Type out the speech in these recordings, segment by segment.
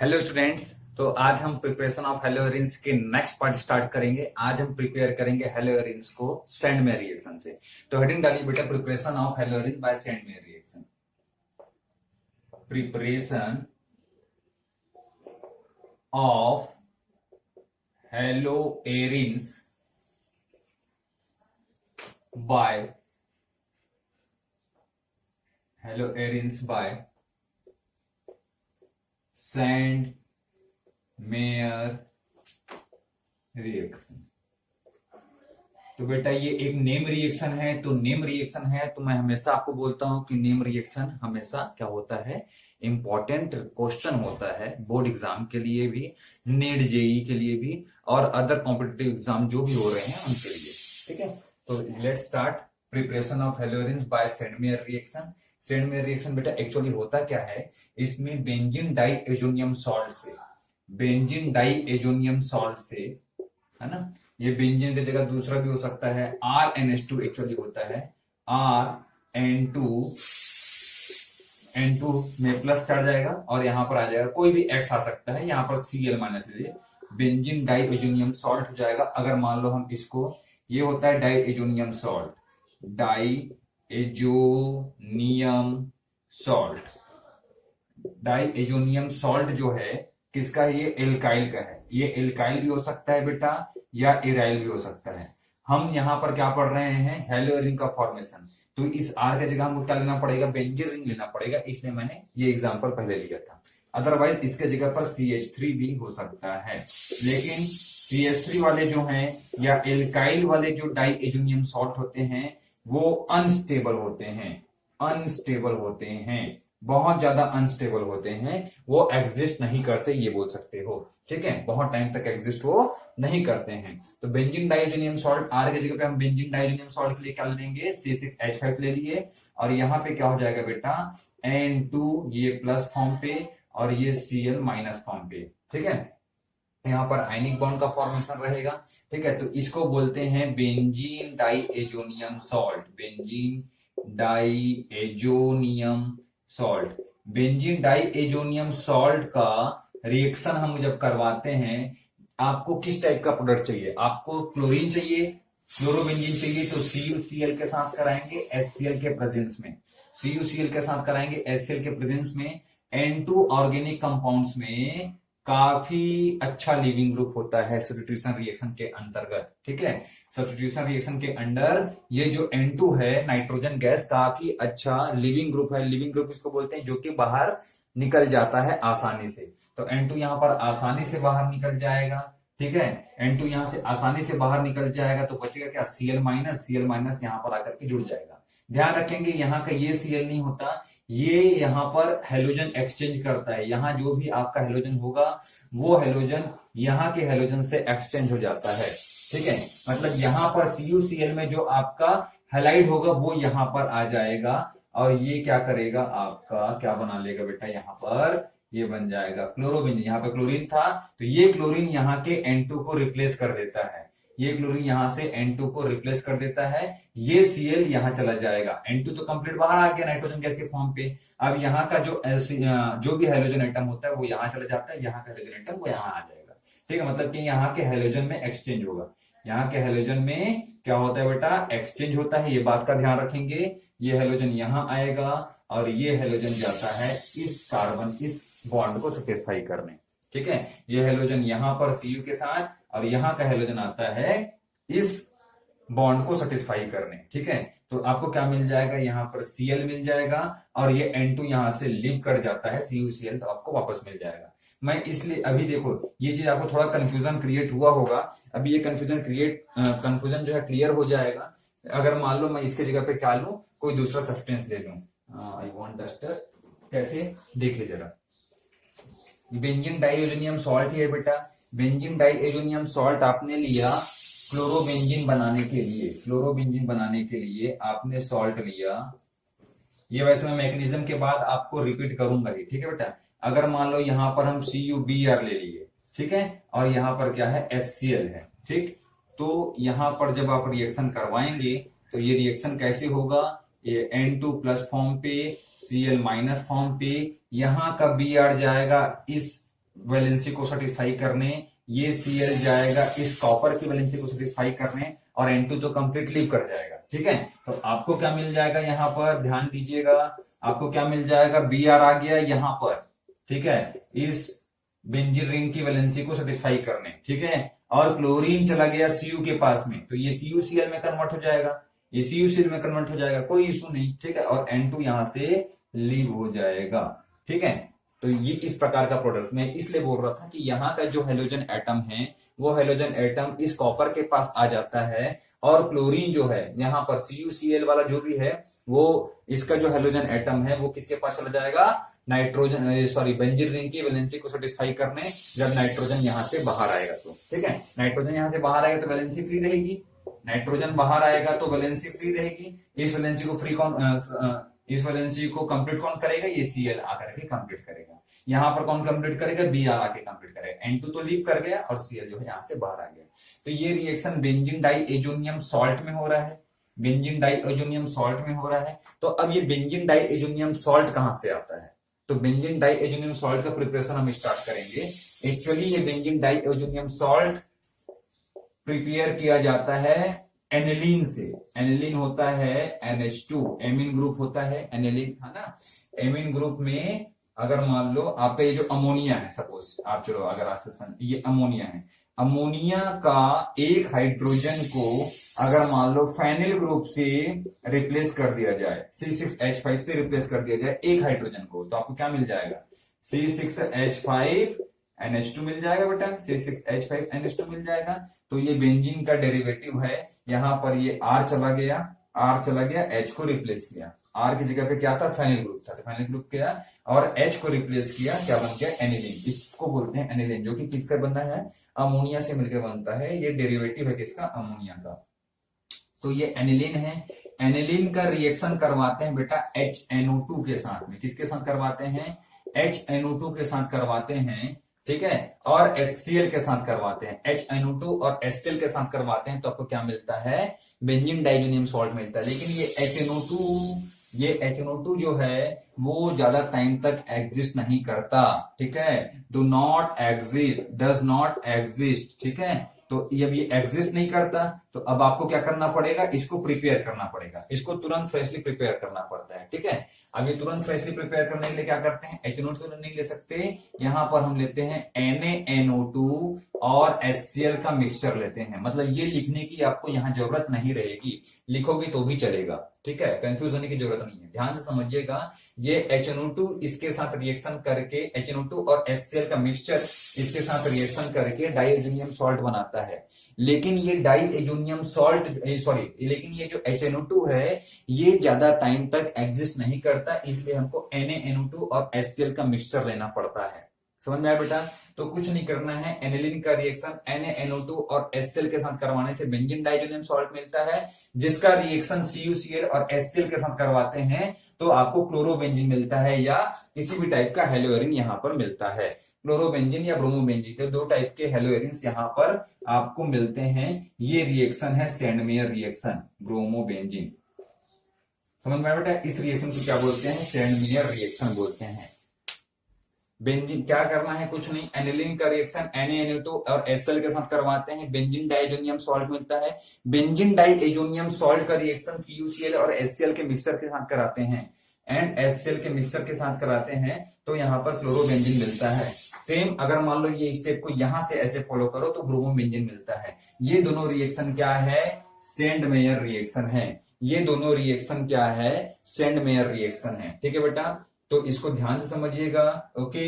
Hello students. तो आज हम प्रिपरेशन ऑफ हेलोइंस के नेक्स्ट पार्ट स्टार्ट करेंगे। आज हम प्रिपेयर करेंगे हेलोइंस को सेंडमेयर रिएक्शन से। तो हेडिंग डालिए बेटा, preparation of haloarenes by Sandmeyer reaction. Preparation of haloarenes by Sandmeyer reaction. तो बेटा ये एक नेम रिएक्शन है। तो नेम रिएक्शन है तो मैं हमेशा आपको बोलता हूं कि नेम रिएक्शन हमेशा क्या होता है, इंपॉर्टेंट क्वेश्चन होता है बोर्ड एग्जाम के लिए भी, नीट जेई के लिए भी, और अदर कॉम्पिटिटिव एग्जाम जो भी हो रहे हैं उनके लिए। ठीक है, तो let's start preparation of haloarenes by Sandmeyer reaction. Sandmeyer reaction बेटा एक्चुअली होता क्या है, इसमें बेंजीन डाई एजोनियम सॉल्ट से, बेंजीन डाई एजोनियम सॉल्ट से, है ना, ये बेंजीन की जगह दूसरा भी हो सकता है, RnH2 एक्चुअली होता है, N2 में प्लस चढ़ जाएगा और यहां पर आ जाएगा, कोई भी X आ सकता है, यहां पर Cl माइनस लीजिए, बेंजीन डाई एजोनियम सॉल्ट हो जाएगा। अगर मान लो हम इसको, ये होता है diazonium salt, diazonium salt, diazonium salt जो है किसका है, ये एल्काइल का है। ये एल्काइल भी हो सकता है बेटा या इराइल भी हो सकता है। हम यहां पर क्या पढ़ रहे हैं, हेलो रिंग का फॉर्मेशन। तो इस आर की जगह हमको क्या लेना पड़ेगा, बेंजीन रिंग लेना पड़ेगा, इसलिए मैंने ये एग्जांपल पहले लिया था। अदरवाइज इसके जगह पर CH3 भी हो सकता है, लेकिन CH3 वाले जो हैं या एल्काइल वाले जो डाई एजोनियम सॉल्ट होते हैं वो अनस्टेबल होते हैं, अनस्टेबल होते हैं, बहुत ज्यादा अनस्टेबल होते हैं, वो एग्जिस्ट नहीं करते, ये बोल सकते हो। ठीक है, बहुत टाइम तक एग्जिस्ट वो नहीं करते हैं। तो बेंजीन डाइएजोनियम सॉल्ट, आर की जगह पे हम बेंजीन डाइएजोनियम सॉल्ट के लिए क्या लेंगे, C6H5 ले लिए, और यहां पे क्या हो जाएगा बेटा, N2 ये प्लस फॉर्म पे और ये Cl माइनस फॉर्म पे। ठीक है, यहाँ पर आयनिक बॉन्ड का फॉर्मेशन रहेगा। ठीक है, तो इसको बोलते हैं benzene diazonium salt, benzene diazonium salt. Benzene diazonium salt का रिएक्शन हम जब करवाते हैं, आपको किस टाइप का प्रोडक्ट चाहिए, आपको क्लोरीन चाहिए, क्लोरोबेंजीन चाहिए, तो CuCl के साथ कराएंगे HCl के प्रेजेंस में, CuCl के साथ कराएंगे HCl के प्रेजेंस में। N2 ऑर्गेनिक कंपाउंड्स में काफी अच्छा लिविंग ग्रुप होता है सब्स्टिट्यूशन रिएक्शन के अंतर्गत। ठीक है, सब्स्टिट्यूशन रिएक्शन के अंडर ये जो N2 है, नाइट्रोजन गैस, काफी अच्छा लिविंग ग्रुप है। लिविंग ग्रुप इसको बोलते हैं जो कि बाहर निकल जाता है आसानी से। तो N2 यहां पर आसानी से बाहर निकल जाएगा। ठीक है, N2 यहां से आसानी से बाहर निकल जाएगा, तो बचेगा क्या, Cl माइनस यहां पर आकर के जुड़ जाएगा। ध्यान रखेंगे यहाँ का ये Cl नहीं होता, ये यहाँ पर हेलोजन एक्सचेंज करता है। यहाँ जो भी आपका हेलोजन होगा वो हेलोजन यहाँ के हेलोजन से एक्सचेंज हो जाता है। ठीक है, मतलब यहाँ पर CuCl में जो आपका हेलाइड होगा वो यहाँ पर आ जाएगा, और ये क्या करेगा, आपका क्या बना लेगा बेटा, यहाँ पर ये बन जाएगा क्लोरोबेंजीन। यहाँ पे क्लोरीन था तो ये क्लोरीन यहाँ के N2 को रिप्लेस कर देता है, ये क्लोरीन यहां से N2 को रिप्लेस कर देता है, ये Cl यहां चला जाएगा, N2 तो कंप्लीट बाहर आ गया नाइट्रोजन गैस के फॉर्म पे। अब यहाँ का जो भी हाइड्रोजन एटम होता है वो यहां चला जाता है, यहाँ का हाइड्रोजन एटम वो यहां आ जाएगा। ठीक है, मतलब कि यहाँ के हाइड्रोजन में एक्सचेंज होगा, यहाँ के हाइड्रोजन में क्या होता है बेटा, एक्सचेंज होता है, ये बात का ध्यान रखेंगे। ये हाइड्रोजन यहाँ आएगा और ये हाइड्रोजन जाता है इस कार्बन, इस बॉन्ड को सेटिस्फाई करने। ठीक है, ये हाइड्रोजन यहाँ पर Cu के साथ, और यहाँ का हाइड्रोजन आता है इस बॉन्ड को सेटिस्फाई करने। ठीक है, तो आपको क्या मिल जाएगा, यहाँ पर Cl मिल जाएगा, और ये N2 यहां से लीव कर जाता है CuCl, तो आपको वापस मिल जाएगा। मैं इसलिए अभी देखो ये चीज आपको थोड़ा कंफ्यूजन क्रिएट हुआ होगा, अभी ये कंफ्यूजन जो है क्लियर हो जाएगा। अगर मान लो मैं इसके जगह पे क्या लूं, कोई दूसरा सब्सटेंस ले लूं, आई वांट डस्टर, कैसे देखिए जरा, बेंजीन डाइएजोनियम सॉल्ट है बेटा, बेंजीन डाइएजोनियम सॉल्ट आपने लिया क्लोरोबेंजीन बनाने के लिए, क्लोरोबेंजीन बनाने के लिए आपने सॉल्ट लिया। ये वैसे मैं मैकेनिज्म के बाद आपको रिपीट करूंगा ही। ठीक है बेटा, अगर मान लो यहां पर हम CuBr ले लिए, ठीक है, और यहां पर क्या है, HCl है। ठीक, तो यहां पर जब आप रिएक्शन करवाएंगे तो ये रिएक्शन कैसे होगा, ये N2 प्लस फॉर्म पे, Cl माइनस फॉर्म पे, यहाँ का Br जाएगा इस वैलेंसी को सेटिस्फाई करने, ये Cl जाएगा इस कॉपर की वैलेंसी को सेटिस्फाई करने, और N2 तो कंप्लीट लीव कर जाएगा। ठीक है, तो आपको क्या मिल जाएगा यहाँ पर, ध्यान दीजिएगा, आपको क्या मिल जाएगा, Br आ गया यहाँ पर। ठीक है, इस बेंजीन रिंग की वैलेंसी को सेटिस्फाई करने। ठीक है, और क्लोरीन चला गया Cu के पास में, तो ये CuCl में कन्वर्ट हो जाएगा, ये CuCl में कन्वर्ट हो जाएगा, कोई इशू नहीं। ठीक है, और N2 यहां से लीव हो जाएगा। ठीक है, तो ये इस प्रकार का प्रोडक्ट मैं इसलिए बोल रहा था कि यहाँ का जो हेलोजन एटम है वो हेलोजन एटम इस कॉपर के पास आ जाता है, और क्लोरीन जो है यहाँ पर CuCl वाला जो भी है वो इसका जो हेलोजन एटम है वो किसके पास चला जाएगा, नाइट्रोजन सॉरी बेंजीन रिंग की वैलेंसी को सेटिस्फाई करने, जब नाइट्रोजन यहां से बाहर आएगा तो। ठीक है, नाइट्रोजन यहां से बाहर आएगा तो वैलेंसी फ्री रहेगी, नाइट्रोजन बाहर आएगा तो वैलेंसी फ्री रहेगी। इस वैलेंसी को फ्री कौन इस वैलेंसी को कंप्लीट कौन करेगा, ये Cl आकर के कंप्लीट करेगा। यहाँ पर कौन कंप्लीट करेगा, Br आके कंप्लीट करेगा। N2 तो लीव कर गया और Cl जो है यहाँ से बाहर आ गया। तो ये reaction benzene diazonium salt में हो रहा है, बेंजीन डाई एजोनियम सॉल्ट में हो रहा है। तो अब ये बेंजीन डाई एजोनियम सॉल्ट कहां से आता है, तो बेंजीन डाई एजोनियम सॉल्ट का प्रिपरेशन हम स्टार्ट करेंगे। एक्चुअली ये benzene diazonium salt prepare किया जाता है एनिलीन से। एनिलीन होता है NH2, एमीन ग्रुप होता है एनिलीन, है ना। एमीन ग्रुप में अगर मान लो आपका ये जो अमोनिया है, सपोज आप चलो अगर आज ये अमोनिया है, अमोनिया का एक हाइड्रोजन को अगर मान लो फेनिल ग्रुप से रिप्लेस कर दिया जाए, C6H5 से रिप्लेस कर दिया जाए एक हाइड्रोजन को, तो आपको क्या मिल जाएगा, C6H5 NH2 मिल जाएगा बेटा, C6H5 NH2 मिल जाएगा। तो ये बेंजीन का डेरिवेटिव है, यहाँ पर ये R चला गया, H को रिप्लेस किया, R की जगह पे क्या था, फेनिल ग्रुप था, तो फेनिल ग्रुप किया और H को रिप्लेस किया, क्या बन गया, एनिलीन। इसको बोलते हैं एनिलीन, जो कि किसका बना है, अमोनिया से मिलकर बनता है। ये डेरिवेटिव है किसका, अमोनिया का। तो ये एनिलीन है। एनिलीन का रिएक्शन करवाते हैं बेटा HNO2 के साथ में, किसके साथ करवाते हैं, HNO2 के साथ करवाते हैं। ठीक है, और HCl के साथ करवाते हैं, HNO2 और HCl के साथ करवाते हैं, तो आपको क्या मिलता है, बेंजीन डाइजोनियम सॉल्ट मिलता है। लेकिन ये HNO2 जो है वो ज्यादा टाइम तक एग्जिस्ट नहीं करता। ठीक है, do not exist, does not exist. ठीक है, तो जब ये एग्जिस्ट नहीं करता तो अब आपको क्या करना पड़ेगा, इसको प्रिपेयर करना पड़ेगा, इसको तुरंत फ्रेशली प्रिपेयर करना पड़ता है। ठीक है, अब ये तुरंत फ्रेशली प्रिपेयर करने के लिए क्या करते हैं, HNO2 तो नहीं ले सकते, यहां पर हम लेते हैं NaNO2 और HCl का मिक्सचर लेते हैं। मतलब ये लिखने की आपको यहां जरूरत नहीं रहेगी, लिखोगे तो भी चलेगा। ठीक है, कंफ्यूज होने की जरूरत नहीं है, ध्यान से समझिएगा। ये HNO2 इसके साथ रिएक्शन करके, HNO2 और HCl का मिक्सचर इसके साथ रिएक्शन करके डाइएजोनियम सॉल्ट बनाता है। लेकिन ये डाइएजोनियम सॉल्ट लेकिन ये जो HNO2 है ये ज्यादा टाइम तक एग्जिस्ट नहीं करता, इसलिए हमको NaNO2 और HCl का मिक्सचर लेना पड़ता है। समझ में आया बेटा, तो कुछ नहीं करना है, एनिलीन का रिएक्शन NaNO2 और HCl के साथ करवाने से बेंजीन डाइजोनियम सॉल्ट मिलता है, जिसका रिएक्शन CuCl और HCl के साथ करवाते हैं तो आपको क्लोरोबेंजीन मिलता है, या किसी भी टाइप का हेलोएरिन यहां पर मिलता है। क्लोरोबेंजीन या ब्रोमोबेंजीन, तो दो टाइप के हेलोएरिन्स यहां पर आपको मिलते हैं। ये रिएक्शन है सेंडमेयर रिएक्शन, ब्रोमोबेंजीन। समझ में आया बेटा, इस रिएक्शन को क्या बोलते हैं, सेंडमेयर रिएक्शन बोलते हैं। बेंजीन क्या करना है, कुछ नहीं, एनिलीन का रिएक्शन NaNO2 और HCl के साथ करवाते हैं, बेंजीन डाइएजोनियम सॉल्ट मिलता है। बेंजीन डाइएजोनियम सॉल्ट का रिएक्शन CuCl और HCl के मिक्सचर के साथ कराते हैं, एंड HCl के मिक्सचर के साथ कराते हैं तो यहाँ पर क्लोरोबेंजीन मिलता है। सेम अगर मान लो ये स्टेप को यहां से ऐसे फॉलो करो तो ब्रोमोबेंजीन मिलता है। ये दोनों रिएक्शन क्या है, सेंडमेयर रिएक्शन है। ये दोनों रिएक्शन क्या है, सेंडमेयर रिएक्शन है। ठीक है बेटा, तो इसको ध्यान से समझिएगा। ओके,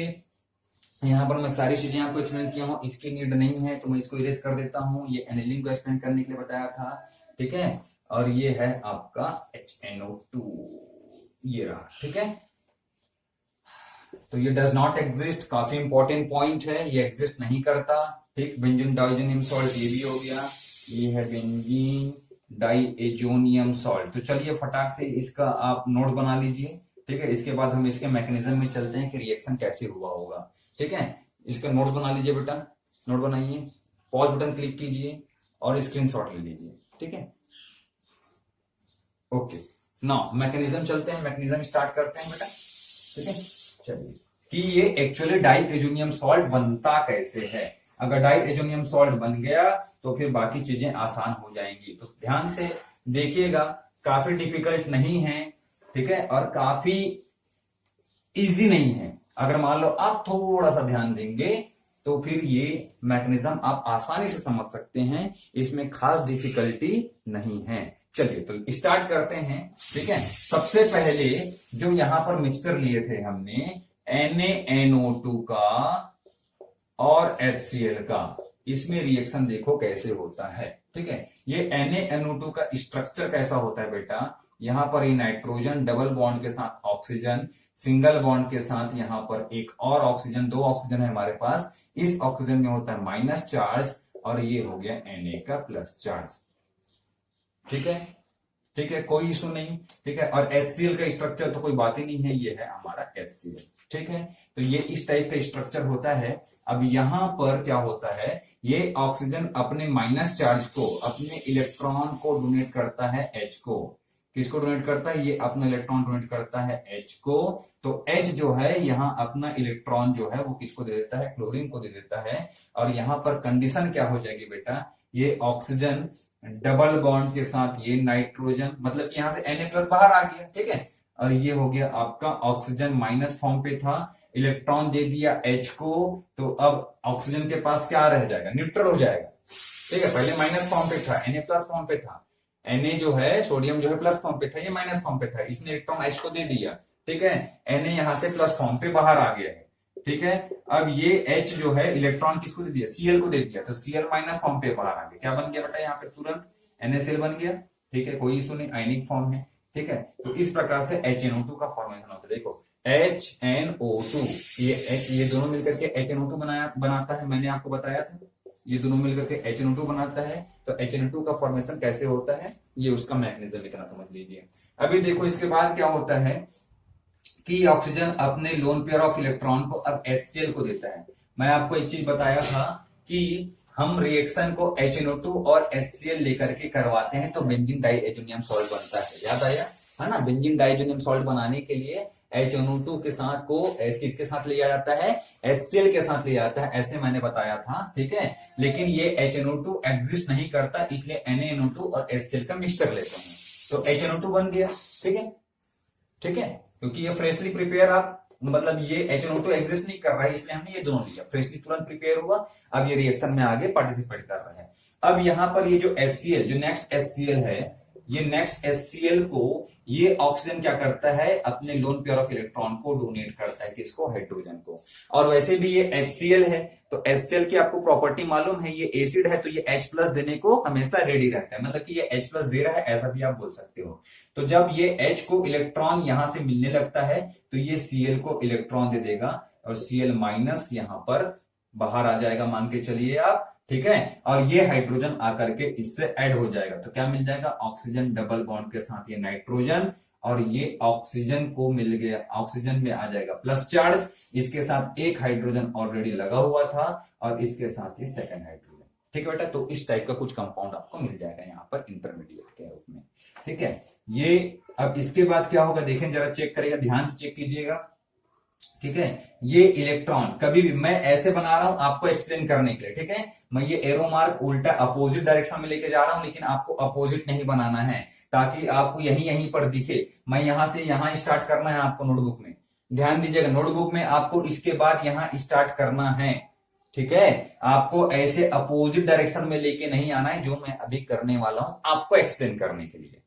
यहाँ पर मैं सारी चीजें आपको एक्सप्लेन किया हूँ, इसकी नीड नहीं है तो मैं इसको इरेज कर देता हूँ। ये एनिलीन को एक्सप्लेन करने के लिए बताया था। ठीक है, और ये है आपका HNO2, ये रहा। ठीक है, तो ये डज नॉट एग्जिस्ट, काफी इंपॉर्टेंट पॉइंट है, ये एग्जिस्ट नहीं करता। ठीक, बेंजीन डाइएजोनियम सॉल्ट ये भी हो गया, ये है बेंजीन डाइएजोनियम सॉल्ट। तो चलिए फटाक से इसका आप नोट बना लीजिए। ठीक है, इसके बाद हम इसके मैकेनिज्म में चलते हैं कि रिएक्शन कैसे हुआ होगा। ठीक है, इसका नोट्स बना लीजिए बेटा, नोट बनाइए, पॉज बटन क्लिक कीजिए और स्क्रीनशॉट ले लीजिए। ठीक है, ओके, नाउ मैकेनिज्म चलते हैं, मैकेनिज्म स्टार्ट करते हैं बेटा। ठीक है, चलिए कि ये एक्चुअली डाई एजोनियम सॉल्ट बनता कैसे है। अगर डाई एजोनियम सॉल्ट बन गया तो फिर बाकी चीजें आसान हो जाएंगी। तो ध्यान से देखिएगा, काफी डिफिकल्ट नहीं है, ठीक है, और काफी इजी नहीं है। अगर मान लो आप थोड़ा सा ध्यान देंगे तो फिर ये मैकेनिज्म आप आसानी से समझ सकते हैं, इसमें खास डिफिकल्टी नहीं है। चलिए तो स्टार्ट करते हैं, ठीक है। सबसे पहले जो यहां पर मिक्सचर लिए थे हमने NaNO2 का और HCl का, इसमें रिएक्शन देखो कैसे होता है, ठीक है। ये NaNO2 का स्ट्रक्चर कैसा होता है बेटा, यहां पर ये नाइट्रोजन डबल बॉन्ड के साथ ऑक्सीजन, सिंगल बॉन्ड के साथ यहां पर एक और ऑक्सीजन, 2 ऑक्सीजन है हमारे पास। इस ऑक्सीजन में होता है माइनस चार्ज और ये हो गया Na का प्लस चार्ज, ठीक है, ठीक है, कोई इशू नहीं, ठीक है। और HCl का स्ट्रक्चर तो कोई बात ही नहीं है, ये है हमारा HCl, ठीक है। तो ये इस टाइप का स्ट्रक्चर होता है। अब यहां पर क्या होता है, ये ऑक्सीजन अपने माइनस चार्ज को, अपने इलेक्ट्रॉन को डोनेट करता है H को। किसको डोनेट करता है, ये अपना इलेक्ट्रॉन डोनेट करता है H को। तो H जो है यहां अपना इलेक्ट्रॉन जो है वो किसको दे देता है, क्लोरीन को दे देता है। और यहां पर कंडीशन क्या हो जाएगी बेटा, ये ऑक्सीजन डबल बॉन्ड के साथ ये नाइट्रोजन, मतलब कि यहां से Na+ बाहर आ गया, ठीक है। और ये हो गया आपका ऑक्सीजन माइनस फॉर्म पे था, इलेक्ट्रॉन दे दिया H को, तो अब ऑक्सीजन के पास क्या रह जाएगा, न्यूट्रल हो जाएगा, ठीक है। पहले माइनस फॉर्म पे था, Na+ फॉर्म पे था, Na जो है सोडियम जो है प्लस फॉर्म पे था, ये माइनस फॉर्म पे था, इसने इलेक्ट्रॉन H को दे दिया, ठीक है। Na यहां से प्लस फॉर्म पे बाहर आ गया है, ठीक है। अब ये H जो है इलेक्ट्रॉन किसको दे दिया, Cl को दे दिया, तो Cl माइनस फॉर्म पे बाहर आ गया, क्या बन गया बेटा यहाँ पे तुरंत NaCl बन गया, ठीक है, कोई इशू नहीं, आयनिक फॉर्म है, ठीक है। तो इस प्रकार से HNO2 का फॉर्मेशन होता है। देखो HNO2, ये दोनों मिलकर के HNO2 बनाता है, मैंने आपको बताया था, ये दोनों मिलकर के HNO2 बनाता है। तो HNO2 का फॉर्मेशन कैसे होता है, ये उसका मैकेनिज्म इतना समझ लीजिए। अभी देखो इसके बाद क्या होता है कि ऑक्सीजन अपने लोन पेयर ऑफ इलेक्ट्रॉन को अब HCl को देता है। मैं आपको एक चीज बताया था कि हम रिएक्शन को HNO2 और HCl लेकर के करवाते हैं तो बेंजीन डाइएजोनियम सॉल्ट बनता है, याद आया है ना। बेंजीन डाइएजोनियम सॉल्ट बनाने के लिए HNO2 के साथ को किसके साथ लिया जाता है, HCl के साथ लिया जाता है, ऐसे मैंने बताया था, ठीक है। लेकिन ये HNO2 एग्जिस्ट नहीं करता, इसलिए NaNO2 और HCl का मिक्सचर लेते हैं, तो HNO2 बन गया, ठीक है, ठीक है। क्योंकि ये फ्रेशली प्रिपेयर, आप मतलब ये HNO2 एग्जिस्ट नहीं कर रहा है, इसलिए हमने ये दोनों लिया, फ्रेशली तुरंत प्रिपेयर हुआ, अब ये रिएक्शन में आगे पार्टिसिपेट कर रहा है। अब यहां पर ये जो HCl, जो नेक्स्ट HCl है, ये नेक्स्ट HCl को ये ऑक्सीजन क्या करता है, अपने लोन पेयर ऑफ इलेक्ट्रॉन को डोनेट करता है, किसको, हाइड्रोजन को। और वैसे भी ये HCl है, तो HCl की आपको प्रॉपर्टी मालूम है, ये एसिड है तो ये H+ देने को हमेशा रेडी रहता है, मतलब कि ये H+ दे रहा है, ऐसा भी आप बोल सकते हो। तो जब ये H को इलेक्ट्रॉन यहां से मिलने लगता है तो ये Cl को इलेक्ट्रॉन दे देगा और Cl- यहां पर बाहर आ जाएगा, मान के चलिए आप, ठीक है। और ये हाइड्रोजन आकर के इससे ऐड हो जाएगा, तो क्या मिल जाएगा, ऑक्सीजन डबल बॉन्ड के साथ ये नाइट्रोजन, और ये ऑक्सीजन को मिल गया, ऑक्सीजन में आ जाएगा प्लस चार्ज, इसके साथ एक हाइड्रोजन ऑलरेडी लगा हुआ था और इसके साथ ये सेकंड हाइड्रोजन, ठीक है बेटा। तो इस टाइप का कुछ कंपाउंड आपको मिल जाएगा यहाँ पर इंटरमीडिएट के रूप में, ठीक है। ये अब इसके बाद क्या होगा, देखें जरा, चेक करेगा, ध्यान से चेक कीजिएगा, ठीक है। ये इलेक्ट्रॉन कभी भी, मैं ऐसे बना रहा हूं आपको एक्सप्लेन करने के लिए, ठीक है, मैं ये एरो मार्क उल्टा अपोजिट डायरेक्शन में लेके जा रहा हूं, लेकिन आपको अपोजिट नहीं बनाना है ताकि आपको यहीं पर दिखे। मैं यहां से यहां स्टार्ट करना है आपको नोटबुक में, ध्यान दीजिएगा, नोटबुक में आपको इसके बाद यहां स्टार्ट करना है, ठीक है। आपको ऐसे अपोजिट डायरेक्शन में लेके नहीं आना है, जो मैं अभी करने वाला हूं आपको एक्सप्लेन करने के लिए,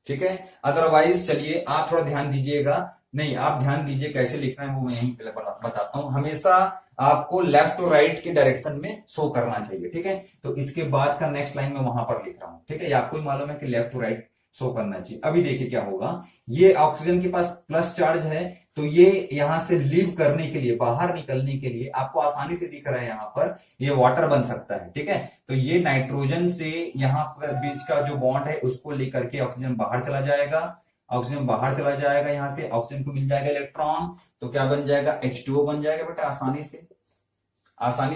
ठीक है। अदरवाइज चलिए आप थोड़ा ध्यान दीजिएगा, नहीं आप ध्यान दीजिए कैसे लिखना है वो मैं यहीं पे बताता हूं। हमेशा आपको लेफ्ट टू राइट के डायरेक्शन में शो करना चाहिए, ठीक है। तो इसके बाद का नेक्स्ट लाइन में वहां पर लिख रहा हूं, ठीक है, ये आपको ही मालूम है कि लेफ्ट टू राइट शो करना चाहिए। अभी देखिए क्या होगा, ये ऑक्सीजन के पास प्लस चार्ज है, तो ये यहां से लीव करने के लिए, बाहर निकलने के लिए, आपको आसानी से दिख रहा है यहां पर, ये वाटर बन सकता है, ठीक है। तो ये नाइट्रोजन से यहां पर बीच का जो बॉन्ड है उसको लेकर के ऑक्सीजन बाहर चला जाएगा, ऑक्सीजन बाहर चला जाएगा, यहां से ऑक्सीजन को मिल जाएगा इलेक्ट्रॉन, तो क्या बन जाएगा, H2O बन जाएगा बेटा, आसानी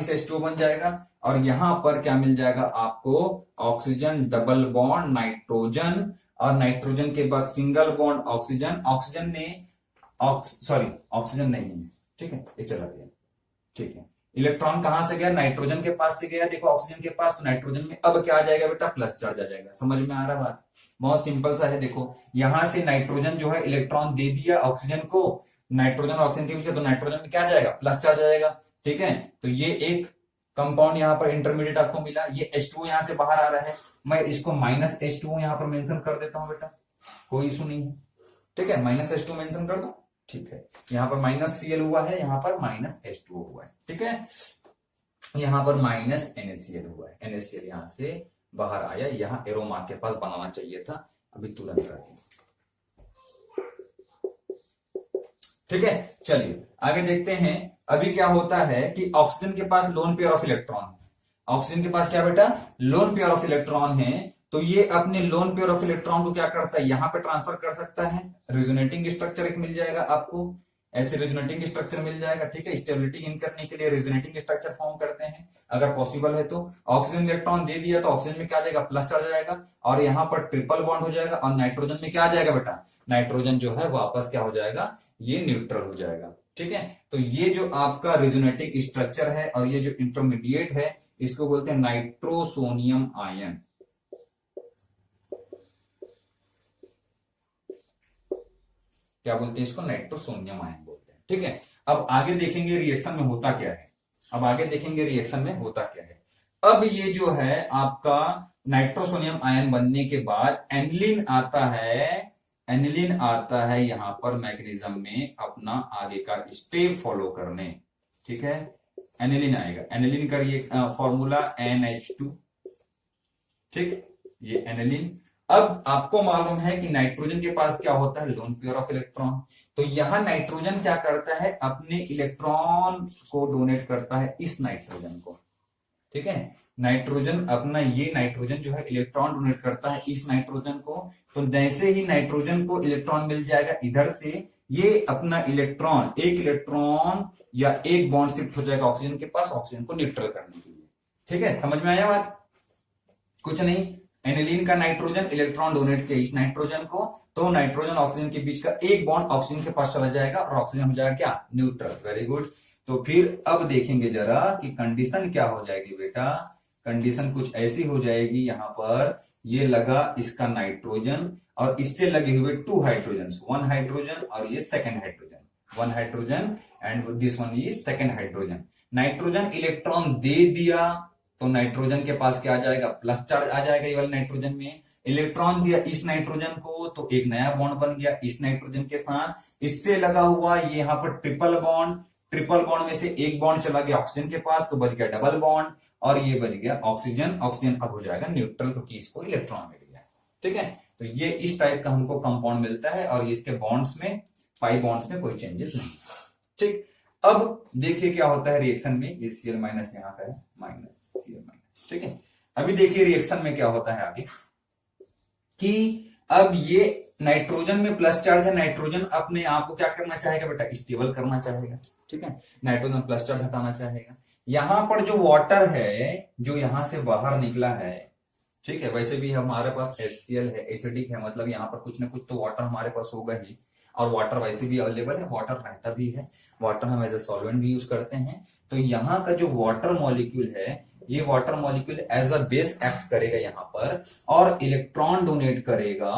से H2O बन जाएगा। और यहां पर क्या मिल जाएगा आपको, ऑक्सीजन डबल बॉन्ड नाइट्रोजन, और नाइट्रोजन के बाद सिंगल बॉन्ड ऑक्सीजन, ऑक्सीजन नहीं, ठीक है, ये चला गया। ठीक है, इलेक्ट्रॉन कहां से गया, नाइट्रोजन के पास से गया, देखो ऑक्सीजन के पास, तो नाइट्रोजन में अब क्या आ जाएगा बेटा, प्लस चार्ज आ जाएगा। समझ में आ रहा बात, बहुत सिंपल सा है। देखो यहां से नाइट्रोजन जो है इलेक्ट्रॉन दे दिया ऑक्सीजन को, नाइट्रोजन और ऑक्सीजन के बीच में, तो नाइट्रोजन में क्या जाएगा, प्लस चार्ज आएगा। ठीक है, तो ये एक कंपाउंड यहाँ पर इंटरमीडिएट आपको मिला। ये H2O यहां से बाहर आ रहा है, मैं इसको माइनस H2O यहां पर मेंशन कर देता हूं बेटा, कोई इशू नहीं है। ठीक है, माइनस H2O मेंशन कर दो। ठीक है, यहाँ पर माइनस Cl हुआ है, यहाँ पर माइनस H2O हुआ है। ठीक है, यहाँ पर माइनस NaCl हुआ है, NaCl यहां से बाहर आया, यहाँ एरो मार्क के पास बनाना चाहिए था, अभी तुरंत कर दिया। ठीक है, चलिए आगे देखते हैं। अभी क्या होता है कि ऑक्सीजन के पास लोन पेयर ऑफ इलेक्ट्रॉन है, ऑक्सीजन के पास क्या बेटा, लोन पेयर ऑफ इलेक्ट्रॉन है। तो ये अपने लोन पेयर ऑफ इलेक्ट्रॉन को क्या करता है, यहां पे ट्रांसफर कर सकता है, रेजोनेटिंग स्ट्रक्चर एक मिल जाएगा आपको, ऐसे रेजोनेटिंग स्ट्रक्चर मिल जाएगा। ठीक है, स्टेबिलिटी इन करने के लिए रेजोनेटिंग स्ट्रक्चर फॉर्म करते हैं अगर पॉसिबल है तो। ऑक्सीजन इलेक्ट्रॉन दे दिया तो ऑक्सीजन में क्या आ जाएगा, प्लस चार्ज आ जाएगा, और यहाँ पर ट्रिपल बॉन्ड हो जाएगा, और नाइट्रोजन में क्या आ जाएगा बेटा, नाइट्रोजन जो है वापस क्या हो जाएगा, ये न्यूट्रल हो जाएगा। ठीक है, तो ये जो आपका रेजोनेटिक स्ट्रक्चर है और ये जो इंटरमीडिएट है, इसको बोलते हैं नाइट्रोसोनियम आयन। क्या बोलते हैं इसको, नाइट्रोसोनियम आयन बोलते हैं। ठीक है, अब आगे देखेंगे रिएक्शन में होता क्या है, अब आगे देखेंगे रिएक्शन में होता क्या है। अब ये जो है आपका नाइट्रोसोनियम आयन बनने के बाद एनिलीन आता है, एनिलीन आता है यहां पर मैकेनिज्म में अपना आगे का स्टेप फॉलो करने। ठीक है, एनिलीन आएगा, एनिलीन का ये फॉर्मूला NH2। ठीक, ये एनिलीन। अब आपको मालूम है कि नाइट्रोजन के पास क्या होता है, लोन पेयर ऑफ इलेक्ट्रॉन। तो यहां नाइट्रोजन क्या करता है, अपने इलेक्ट्रॉन को डोनेट करता है इस नाइट्रोजन को। ठीक है, नाइट्रोजन अपना, ये नाइट्रोजन जो है इलेक्ट्रॉन डोनेट करता है इस नाइट्रोजन को। तो जैसे ही नाइट्रोजन को इलेक्ट्रॉन मिल जाएगा इधर से, ये अपना इलेक्ट्रॉन, एक इलेक्ट्रॉन या एक बॉन्ड शिफ्ट हो जाएगा ऑक्सीजन के पास, ऑक्सीजन को न्यूट्रल करने के लिए। ठीक है, समझ में आया बात, कुछ नहीं। एनिलीन का नाइट्रोजन इलेक्ट्रॉन डोनेट किया इस नाइट्रोजन को, तो नाइट्रोजन ऑक्सीजन के बीच का एक बॉन्ड ऑक्सीजन के पास चला जाएगा और ऑक्सीजन हो जाएगा क्या, न्यूट्रल। Very good. तो फिर अब देखेंगे जरा कि कंडीशन क्या हो जाएगी बेटा, कंडीशन कुछ ऐसी हो जाएगी, यहां पर ये लगा इसका नाइट्रोजन और इससे लगे हुए 2 हाइड्रोजन, 1 हाइड्रोजन और ये 2nd hydrogen, 1 hydrogen and this one is 2nd hydrogen. Nitrogen electron दे दिया तो नाइट्रोजन के पास क्या आ जाएगा, प्लस चार्ज आ जाएगा ये वाले नाइट्रोजन में। इलेक्ट्रॉन दिया इस नाइट्रोजन को तो एक नया बॉन्ड बन गया इस नाइट्रोजन के साथ, इससे लगा हुआ ये यहाँ पर ट्रिपल बॉन्ड, ट्रिपल बॉन्ड में से एक बॉन्ड चला गया ऑक्सीजन के पास तो बच गया डबल बॉन्ड, और ये बच गया ऑक्सीजन, ऑक्सीजन अब हो जाएगा न्यूट्रल क्योंकि इसको इलेक्ट्रॉन मिल गया। ठीक है, तो ये इस टाइप का हमको कंपाउंड मिलता है और इसके बॉन्ड्स में, पाई बॉन्ड्स में कोई चेंजेस नहीं। ठीक, अब देखिए क्या होता है रिएक्शन में, ये Cl माइनस यहाँ का है, माइनस Cl माइनस। ठीक है, अभी देखिए रिएक्शन में क्या होता है आगे, कि अब ये नाइट्रोजन में प्लस चार्ज है, नाइट्रोजन अपने आप को क्या करना चाहेगा बेटा, स्टेबल करना चाहेगा। ठीक है, नाइट्रोजन प्लस चार्ज हटाना चाहेगा। यहां पर जो वाटर है जो यहां से बाहर निकला है, ठीक है, वैसे भी हमारे पास HCl है, एसिडिक है, मतलब यहां पर कुछ ना कुछ तो वाटर हमारे पास होगा ही, और वाटर वैसे भी अवेलेबल है, वाटर रहता भी है, वाटर हम एज ए सॉल्वेंट भी यूज करते हैं। तो यहाँ का जो वाटर मॉलिक्यूल है, ये water molecule as a base act करेगा यहाँ पर और इलेक्ट्रॉन डोनेट करेगा,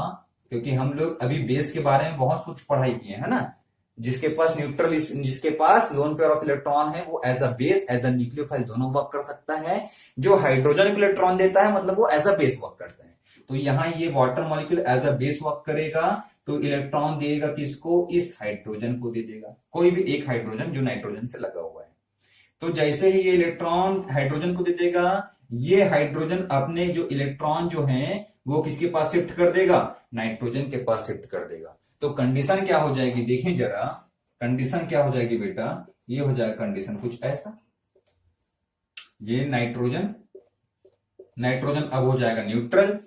क्योंकि हम लोग अभी बेस के बारे में बहुत कुछ पढ़ाई किए है ना, जिसके पास न्यूट्रल, जिसके पास लोन पेयर ऑफ इलेक्ट्रॉन है वो as a base, as a nucleophile दोनों वर्क कर सकता है। जो हाइड्रोजन को इलेक्ट्रॉन देता है मतलब वो एज अ बेस वर्क करता है। तो यहाँ ये water molecule as a base work करेगा, तो इलेक्ट्रॉन देगा किसको, इस हाइड्रोजन को दे देगा, कोई भी एक हाइड्रोजन जो नाइट्रोजन से लगा हुआ है। तो जैसे ही ये इलेक्ट्रॉन हाइड्रोजन को दे देगा, ये हाइड्रोजन अपने जो इलेक्ट्रॉन जो है वो किसके पास शिफ्ट कर देगा, नाइट्रोजन के पास शिफ्ट कर देगा। तो कंडीशन क्या हो जाएगी, देखें जरा कंडीशन क्या हो जाएगी बेटा, ये हो जाएगा कंडीशन कुछ ऐसा, ये नाइट्रोजन, नाइट्रोजन अब हो जाएगा न्यूट्रल,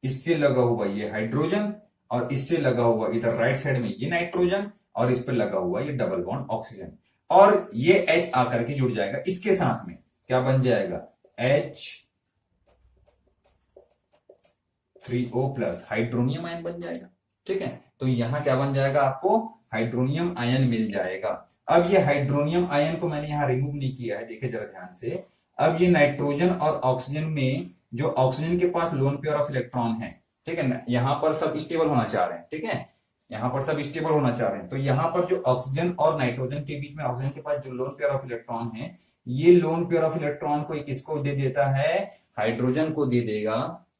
इससे लगा हुआ ये हाइड्रोजन और इससे लगा हुआ इधर राइट साइड में ये नाइट्रोजन और इस पर लगा हुआ ये डबल बॉन्ड ऑक्सीजन, और ये H आकर के जुड़ जाएगा इसके साथ में, क्या बन जाएगा H3O प्लस हाइड्रोनियम आयन बन जाएगा। ठीक है, तो यहां क्या बन जाएगा, आपको हाइड्रोनियम आयन मिल जाएगा। अब ये हाइड्रोनियम आयन को मैंने यहाँ रिमूव नहीं किया है, देखिए जरा ध्यान से। अब ये नाइट्रोजन और ऑक्सीजन में जो ऑक्सीजन के पास लोन पेयर ऑफ इलेक्ट्रॉन है, ठीक है ना, यहाँ पर सब स्टेबल होना चाह रहे हैं, ठीक है, यहाँ पर सब स्टेबल होना चाह रहे हैं। तो यहाँ पर जो ऑक्सीजन और नाइट्रोजन के बीच में ऑक्सीजन के पास जो लोन पेयर ऑफ इलेक्ट्रॉन है, ये लोन पेयर ऑफ इलेक्ट्रॉन को किसको दे देता है, हाइड्रोजन को दे देगा,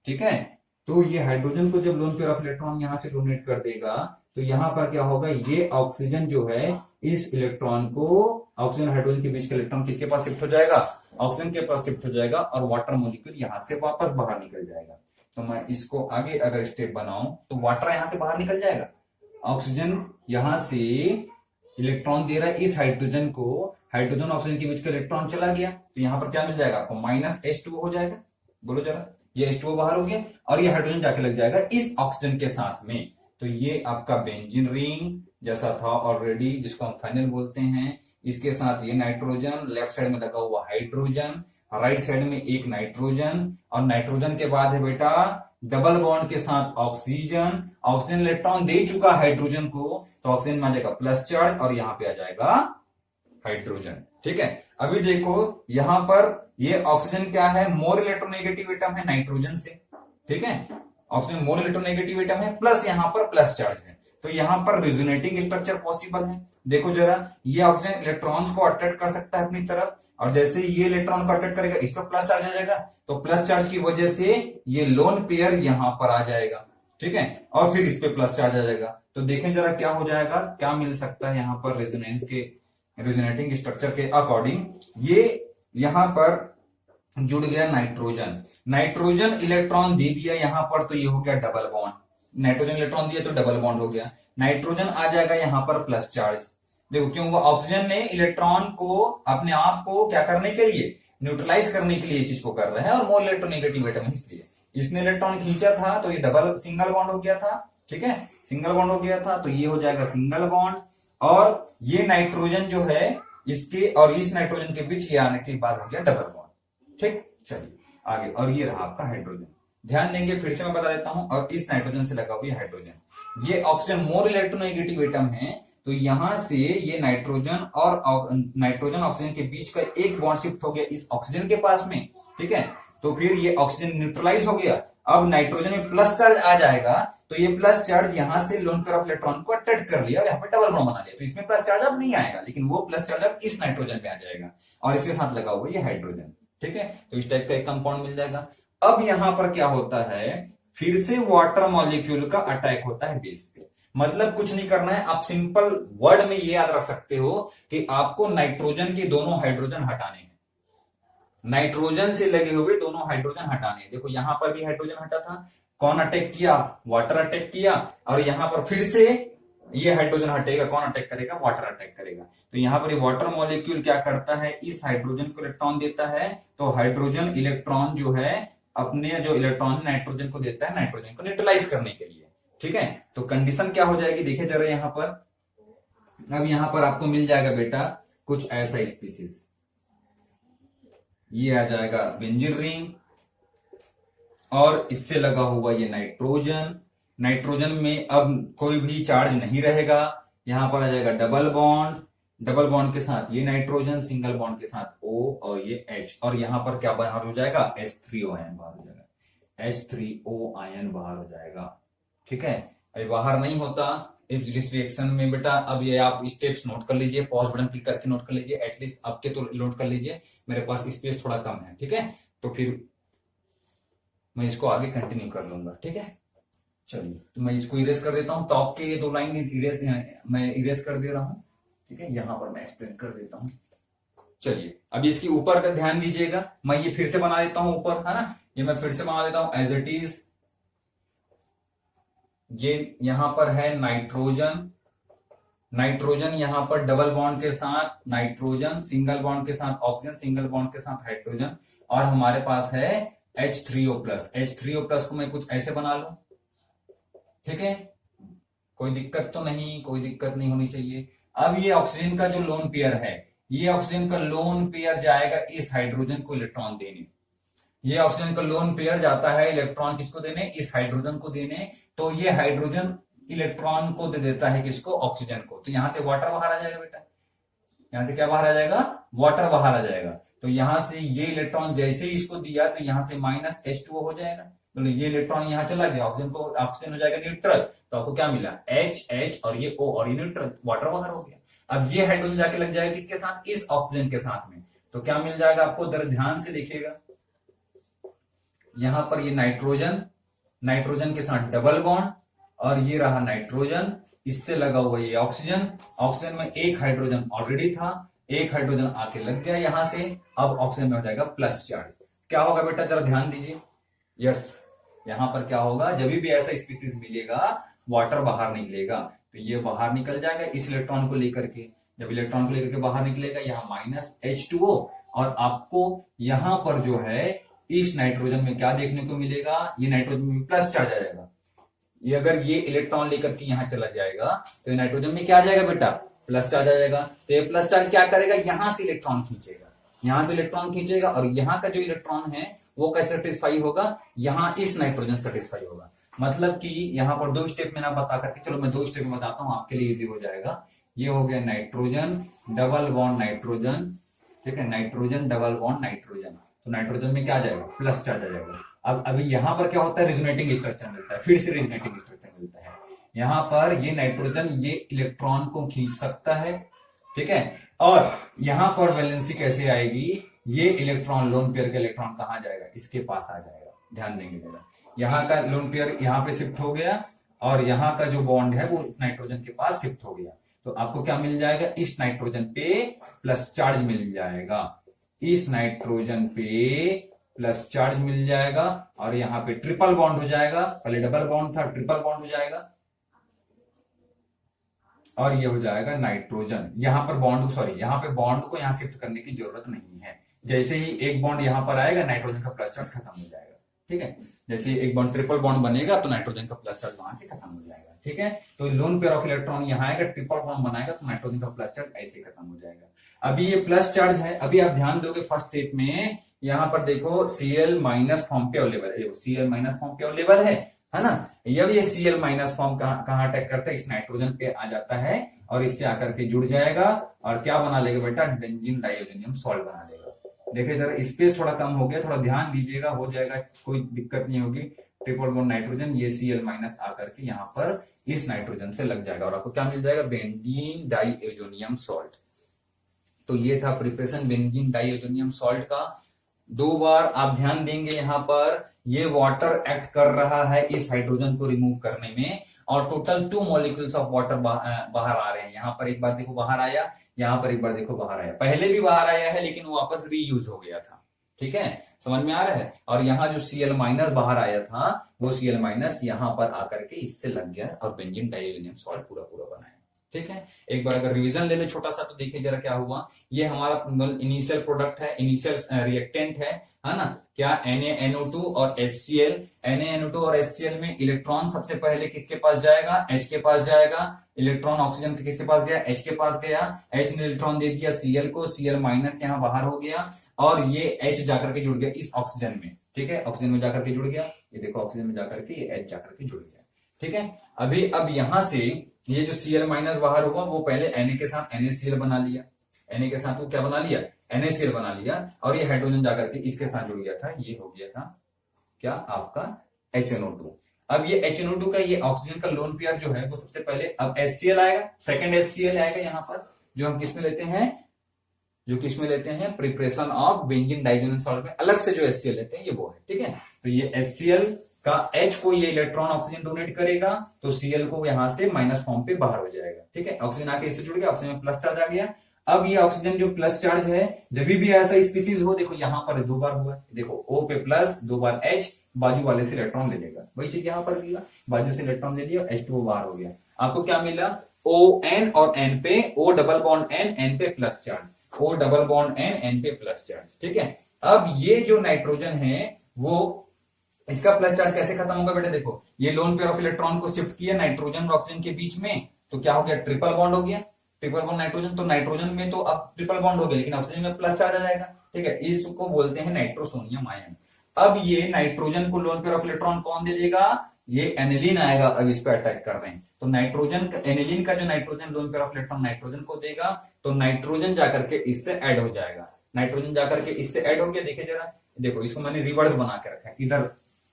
ठीक है। तो ये हाइड्रोजन को जब लोन पेयर ऑफ इलेक्ट्रॉन यहां से डोनेट कर देगा, तो यहां पर क्या होगा, ये ऑक्सीजन जो है इस इलेक्ट्रॉन को, ऑक्सीजन हाइड्रोजन के बीच का इलेक्ट्रॉन किसके पास शिफ्ट हो जाएगा, ऑक्सीजन के पास शिफ्ट हो जाएगा, और वाटर मॉलिक्यूल यहां से वापस बाहर निकल जाएगा। तो मैं इसको आगे अगर स्टेप बनाऊं तो वाटर यहां से बाहर निकल जाएगा, ऑक्सीजन यहां से इलेक्ट्रॉन दे रहा है इस हाइड्रोजन को, हाइड्रोजन ऑक्सीजन के बीच का इलेक्ट्रॉन चला गया, तो यहां पर क्या मिल जाएगा आपको, -H2O हो जाएगा। बोलो जरा, ये H2O बाहर हो गया और ये हाइड्रोजन जाके लग जाएगा इस ऑक्सीजन के साथ में। तो ये आपका बेंजीन रिंग जैसा था ऑलरेडी, जिसको हम फेनिल बोलते हैं, इसके साथ ये नाइट्रोजन, लेफ्ट साइड में लगा हुआ हाइड्रोजन, राइट साइड में एक नाइट्रोजन, और नाइट्रोजन के बाद है बेटा डबल बॉन्ड के साथ ऑक्सीजन, ऑक्सीजन इलेक्ट्रॉन दे चुका हाइड्रोजन को, तो ऑक्सीजन में आ जाएगा प्लस चार्ज और यहां पे आ जाएगा हाइड्रोजन, ठीक है। अभी देखो यहां पर ये ऑक्सीजन क्या है, मोर इलेक्ट्रोनेगेटिव एटम है नाइट्रोजन से, ठीक है, ऑक्सीजन मोर इलेक्ट्रोनेगेटिव एटम है, प्लस यहां पर प्लस चार्ज है, तो यहां पर रिजोनेटिंग स्ट्रक्चर पॉसिबल है। देखो जरा, ये ऑक्सीजन इलेक्ट्रॉन्स को अट्रैक्ट कर सकता है अपनी तरफ, और जैसे ये इलेक्ट्रॉन को अट्रैक्ट करेगा इस पर प्लस चार्ज आ जाएगा, तो प्लस चार्ज की वजह से ये लोन पेयर यहां पर आ जाएगा, ठीक है, और फिर इस पे प्लस चार्ज आ जाएगा। तो देखें जरा क्या हो जाएगा, क्या मिल सकता है यहां पर रेजोनेंस के, रेजोनेटिंग स्ट्रक्चर के अकॉर्डिंग। ये यहां पर जुड़ गया नाइट्रोजन, नाइट्रोजन इलेक्ट्रॉन दे दिया यहां पर, तो ये हो गया डबल बॉन्ड, नाइट्रोजन इलेक्ट्रॉन दिया तो डबल बॉन्ड हो गया, नाइट्रोजन आ जाएगा यहां पर प्लस चार्ज। देखो क्यों, वो ऑक्सीजन ने इलेक्ट्रॉन को अपने आप को क्या करने के लिए, न्यूट्रलाइज करने के लिए इस चीज को कर रहा है, और मोर इलेक्ट्रोनेगेटिव एटम है इसलिए इसने इलेक्ट्रॉन खींचा था, तो ये डबल सिंगल बॉन्ड हो गया था, ठीक है, सिंगल बॉन्ड हो गया था, तो ये हो जाएगा सिंगल बॉन्ड, और ये नाइट्रोजन जो है इसके और इस नाइट्रोजन के बीच ये आने के बाद हो गया डबल बॉन्ड, ठीक। चलिए आगे, और ये रहा आपका हाइड्रोजन, ध्यान देंगे फिर से मैं बता देता हूं, और इस नाइट्रोजन से लगा हुआ हाइड्रोजन, ये ऑक्सीजन मोर इलेक्ट्रोनेगेटिव एटम है, तो यहां से ये नाइट्रोजन और नाइट्रोजन ऑक्सीजन के बीच का एक बॉन्ड शिफ्ट हो गया इस ऑक्सीजन के पास में, ठीक है, तो फिर ये ऑक्सीजन न्यूट्रलाइज हो गया, अब नाइट्रोजन में प्लस चार्ज आ जाएगा, तो ये प्लस चार्ज यहां से लोन पेयर ऑफ इलेक्ट्रॉन को अट्रैक्ट कर लिया और यहाँ पे डबल बॉन्ड बना लिया, तो इसमें प्लस चार्ज अब नहीं आएगा, लेकिन वो प्लस चार्ज अब इस नाइट्रोजन पे आ जाएगा, और इसके साथ लगा हुआ ये हाइड्रोजन, ठीक है, तो इस टाइप का एक कंपाउंड मिल जाएगा। अब यहां पर क्या होता है, फिर से वाटर मॉलिक्यूल का अटैक होता है बेस पे, मतलब कुछ नहीं करना है, आप सिंपल वर्ड में ये याद रख सकते हो कि आपको नाइट्रोजन के दोनों हाइड्रोजन हटाने हैं, नाइट्रोजन से लगे हुए दोनों हाइड्रोजन हटाने हैं। देखो यहां पर भी हाइड्रोजन हटा था, कौन अटैक किया, वाटर अटैक किया, और यहां पर फिर से ये हाइड्रोजन हटेगा, कौन अटैक करेगा, वाटर अटैक करेगा। तो यहां पर ये वाटर मॉलिक्यूल क्या करता है, इस हाइड्रोजन को इलेक्ट्रॉन देता है, तो हाइड्रोजन इलेक्ट्रॉन जो है अपने जो इलेक्ट्रॉन नाइट्रोजन को देता है, नाइट्रोजन को न्यूट्रलाइज करने के लिए, ठीक है। तो कंडीशन क्या हो जाएगी, देखिए जरा यहां पर, अब यहां पर आपको मिल जाएगा बेटा कुछ ऐसा स्पीसीज, ये आ जाएगा बेंजीन रिंग, और इससे लगा हुआ ये नाइट्रोजन, नाइट्रोजन में अब कोई भी चार्ज नहीं रहेगा, यहां पर आ जाएगा डबल बॉन्ड, डबल बॉन्ड के साथ ये नाइट्रोजन, सिंगल बॉन्ड के साथ O और ये H, और यहां पर क्या बाहर हो जाएगा, H3O आयन बाहर हो जाएगा, H3O आयन बाहर हो जाएगा, ठीक है। अभी बाहर नहीं होता इस रिएक्शन में बेटा, अब ये आप स्टेप्स नोट कर लीजिए, पॉज बटन क्लिक करके नोट कर लीजिए, एटलीस्ट आपके तो नोट कर लीजिए, मेरे पास स्पेस थोड़ा कम है, ठीक है, तो फिर मैं इसको आगे कंटिन्यू कर लूंगा, ठीक है। चलिए तो मैं इसको इरेज कर देता हूं, टॉप के ये दो लाइन इरेज मैं इरेज कर दे रहा हूं, ठीक है, यहां पर मैं एक्सप्लेन कर देता हूं। चलिए अभी इसके ऊपर का ध्यान दीजिएगा, मैं ये फिर से बना देता हूं ऊपर, है ना, ये मैं फिर से बना देता हूं एज इट इज। ये यहां पर है नाइट्रोजन, नाइट्रोजन यहां पर डबल बॉन्ड के साथ नाइट्रोजन, सिंगल बॉन्ड के साथ ऑक्सीजन, सिंगल बॉन्ड के साथ हाइड्रोजन, और हमारे पास है H3O प्लस, H3O प्लस को मैं कुछ ऐसे बना लूं, ठीक है, कोई दिक्कत तो नहीं, कोई दिक्कत नहीं होनी चाहिए। अब ये ऑक्सीजन का जो लोन पेयर है, ये ऑक्सीजन का लोन पेयर जाएगा इस हाइड्रोजन को इलेक्ट्रॉन देने, ये ऑक्सीजन का लोन पेयर जाता है इलेक्ट्रॉन किसको देने, इस हाइड्रोजन को देने, तो ये हाइड्रोजन इलेक्ट्रॉन को दे देता है किसको, ऑक्सीजन को, तो यहां से वाटर बाहर आ जाएगा बेटा, यहां से क्या बाहर आ जाएगा, वाटर बाहर आ जाएगा। तो यहां से ये इलेक्ट्रॉन जैसे ही इसको दिया तो यहां से माइनस H2O हो जाएगा, तो ये इलेक्ट्रॉन यहां चला गया, ऑक्सीजन हो जाएगा न्यूट्रल, तो आपको क्या मिला H और ये O और ये न्यूट्रल, वाटर बाहर हो गया। अब ये हाइड्रोजन जाके लग जाएगा किसके साथ, इस ऑक्सीजन के साथ में, तो क्या मिल जाएगा आपको, जरा ध्यान से देखिएगा, यहां पर ये नाइट्रोजन, नाइट्रोजन के साथ डबल बॉन्ड, और ये रहा नाइट्रोजन, इससे लगा हुआ ये ऑक्सीजन, ऑक्सीजन में एक हाइड्रोजन ऑलरेडी था, एक हाइड्रोजन आके लग गया यहां से, अब ऑक्सीजन में हो जाएगा प्लस चार्ज। क्या होगा बेटा, जरा ध्यान दीजिए, यस, यहां पर क्या होगा, जब भी ऐसा स्पीसीज मिलेगा वाटर बाहर निकलेगा, तो ये बाहर निकल जाएगा इस इलेक्ट्रॉन को लेकर के, जब इलेक्ट्रॉन को लेकर के बाहर निकलेगा यहाँ माइनस H2O, और आपको यहां पर जो है इस नाइट्रोजन में क्या देखने को मिलेगा, ये नाइट्रोजन में प्लस चार्ज आ जाएगा। ये अगर ये इलेक्ट्रॉन लेकर के यहां चला जाएगा तो ये नाइट्रोजन में क्या आ जाएगा बेटा, प्लस चार्ज आ जाएगा। तो ये प्लस चार्ज क्या करेगा, यहां से इलेक्ट्रॉन खींचेगा, यहां से इलेक्ट्रॉन खींचेगा, और यहाँ का जो इलेक्ट्रॉन है वो कैसे सेटिस्फाई होगा, यहाँ इस नाइट्रोजन सेटिस्फाई होगा। मतलब कि यहाँ पर दो स्टेप में ना बता करके, चलो मैं दो स्टेप में बताता हूं आपके लिए इजी हो जाएगा। ये हो गया नाइट्रोजन डबल बॉन्ड नाइट्रोजन, ठीक है, नाइट्रोजन डबल बॉन्ड नाइट्रोजन, तो नाइट्रोजन में क्या आ जाएगा, प्लस चार्ज आ जाएगा। अब अभी यहां पर क्या होता है, रिजोनेटिंग स्ट्रक्चर मिलता है, फिर से रिजोनेटिंग स्ट्रक्चर मिलता है। यहां पर ये नाइट्रोजन ये इलेक्ट्रॉन को खींच सकता है, ठीक है, और यहां पर वैलेंसी कैसे आएगी, ये इलेक्ट्रॉन लोन पेयर का इलेक्ट्रॉन कहां जाएगा, इसके पास आ जाएगा, ध्यान देंगे जरा, यहाँ का लोन पेयर यहाँ पे शिफ्ट हो गया, और यहाँ का जो बॉन्ड है वो नाइट्रोजन के पास शिफ्ट हो गया, तो आपको क्या मिल जाएगा, इस नाइट्रोजन पे प्लस चार्ज मिल जाएगा, इस नाइट्रोजन पे प्लस चार्ज मिल जाएगा, और यहाँ पे ट्रिपल बॉन्ड हो जाएगा, पहले डबल बॉन्ड था, ट्रिपल बॉन्ड हो जाएगा, और ये हो जाएगा नाइट्रोजन। यहाँ पर बॉन्ड, सॉरी, यहाँ पे बॉन्ड को यहाँ शिफ्ट करने की जरूरत नहीं है, जैसे ही एक बॉन्ड यहाँ पर आएगा नाइट्रोजन का प्लस चार्ज खत्म हो जाएगा, ठीक है, जैसे ही एक बॉन्ड ट्रिपल बॉन्ड बनेगा तो नाइट्रोजन का प्लस चार्ज वहां से खत्म हो जाएगा, ठीक है। तो लोन पेयर ऑफ इलेक्ट्रॉन यहाँ आएगा, ट्रिपल बॉन्ड बनाएगा तो नाइट्रोजन का प्लस चार्ज ऐसे खत्म हो जाएगा। अभी ये प्लस चार्ज है, अभी आप ध्यान दोगे फर्स्ट स्टेप में, यहाँ पर देखो Cl माइनस फॉर्म पे अवेलेबल है, Cl माइनस फॉर्म पे अवेलेबल है ना, जब ये Cl माइनस फॉर्म कहाँ अटैक करता है, इस नाइट्रोजन पे आ जाता है, और इससे आकर के जुड़ जाएगा, और क्या बना लेगा बेटा, बेंजीन डाइओनियम सॉल्ट बना लेगा। देखिए जरा स्पेस थोड़ा कम हो गया, थोड़ा ध्यान दीजिएगा, हो जाएगा, कोई दिक्कत नहीं होगी। ट्रिपल बॉन्ड नाइट्रोजन, ये Cl माइनस आकर के यहाँ पर इस नाइट्रोजन से लग जाएगा, और आपको क्या मिल जाएगा, बेंजीन डाइओनियम सॉल्ट। तो ये था प्रिपरेशन बेंजीन डाइओनियम सॉल्ट का। दो बार आप ध्यान देंगे, यहाँ पर ये वाटर एक्ट कर रहा है इस हाइड्रोजन को रिमूव करने में, और टोटल 2 मॉलिक्यूल्स ऑफ वाटर बाहर आ रहे हैं। यहाँ पर एक बार देखो बाहर आया, यहाँ पर एक बार देखो बाहर आया, पहले भी बाहर आया है लेकिन वो वापस रीयूज हो गया था, ठीक है, समझ में आ रहा है। और यहाँ जो Cl माइनस बाहर आया था वो Cl माइनस यहाँ पर आकर के इससे लग गया और बेंजीन डाइओनियम सॉल्ट पूरा पूरा बनाया, ठीक है। एक बार अगर रिवीजन ले ले छोटा सा, तो देखिए जरा क्या हुआ, ये हमारा इनिशियल प्रोडक्ट है, इनिशियल रिएक्टेंट है ना, क्या NaNO2 और HCl। NaNO2 और HCl में इलेक्ट्रॉन सबसे पहले किसके पास जाएगा, H के पास जाएगा, इलेक्ट्रॉन ऑक्सीजन के किसके पास गया, H के पास गया, H ने इलेक्ट्रॉन दे दिया Cl को, Cl माइनस यहाँ बाहर हो गया, और ये H जाकर के जुड़ गया इस ऑक्सीजन में, ठीक है, ऑक्सीजन में जाकर के जुड़ गया, ये देखो ऑक्सीजन में जाकर के ये H जाकर के जुड़ गया, ठीक है। अभी अब यहां से ये जो Cl माइनस बाहर हुआ वो पहले Na के साथ NaCl बना लिया, Na के साथ वो क्या बना लिया, NaCl बना लिया, और ये हाइड्रोजन जाकर के इसके साथ जुड़ गया था, ये हो गया था क्या आपका HNO2। अब ये HNO2 का ये ऑक्सीजन का लोन पेयर जो है वो सबसे पहले अब HCl आएगा, सेकंड HCl आएगा यहाँ पर, जो हम किसमें लेते हैं, प्रिपरेशन ऑफ बेंजीन डाइओनियम सॉल्ट में अलग से जो HCl लेते हैं ये वो है, ठीक है। तो ये HCl का H को ये इलेक्ट्रॉन ऑक्सीजन डोनेट करेगा, तो Cl को यहां से माइनस फॉर्म पे बाहर हो जाएगा, ठीक है, ऑक्सीजन आके इससे जुड़ गया, ऑक्सीजन में प्लस चार्ज आ गया। अब ये ऑक्सीजन जो प्लस चार्ज है, जब भी ऐसा स्पीसीज हो, देखो यहाँ पर 2 बार हुआ, देखो O पे प्लस, 2 बार H, बाजू वाले से इलेक्ट्रॉन ले लेगा, वही चीज यहाँ पर लिया, बाजू से इलेक्ट्रॉन ले लिया, H2O बाहर हो गया, आपको क्या मिला, ON और N पे O डबल बॉन्ड N पे plus charge, O double bond N पे प्लस चार्ज, ठीक है। अब ये जो नाइट्रोजन है वो इसका प्लस चार्ज कैसे खत्म होगा बेटा, देखो ये लोन पेयर ऑफ इलेक्ट्रॉन को शिफ्ट किया नाइट्रोजन और ऑक्सीजन के बीच में, तो क्या हो गया, ट्रिपल बॉन्ड हो गया, ट्रिपल बॉन्ड नाइट्रोजन, तो नाइट्रोजन में तो अब ट्रिपल बॉन्ड हो गया लेकिन ऑक्सीजन में प्लस चार्ज आ जाएगा, ठीक है, इसको बोलते हैं नाइट्रोसोनियम आयन। अब ये नाइट्रोजन को लोन पेयर ऑफ इलेक्ट्रॉन कौन दे देगा, ये एनिलीन आएगा अब इस पे अटैक करने। तो नाइट्रोजन एनिलीन का जो nitrogen loan pair of electron nitrogen को देगा, तो नाइट्रोजन जाकर के इससे ऐड हो जाएगा, नाइट्रोजन जाकर के इससे ऐड हो गया। देखिए जरा, देखो इसको मैंने रिवर्स बना के रखा है, इधर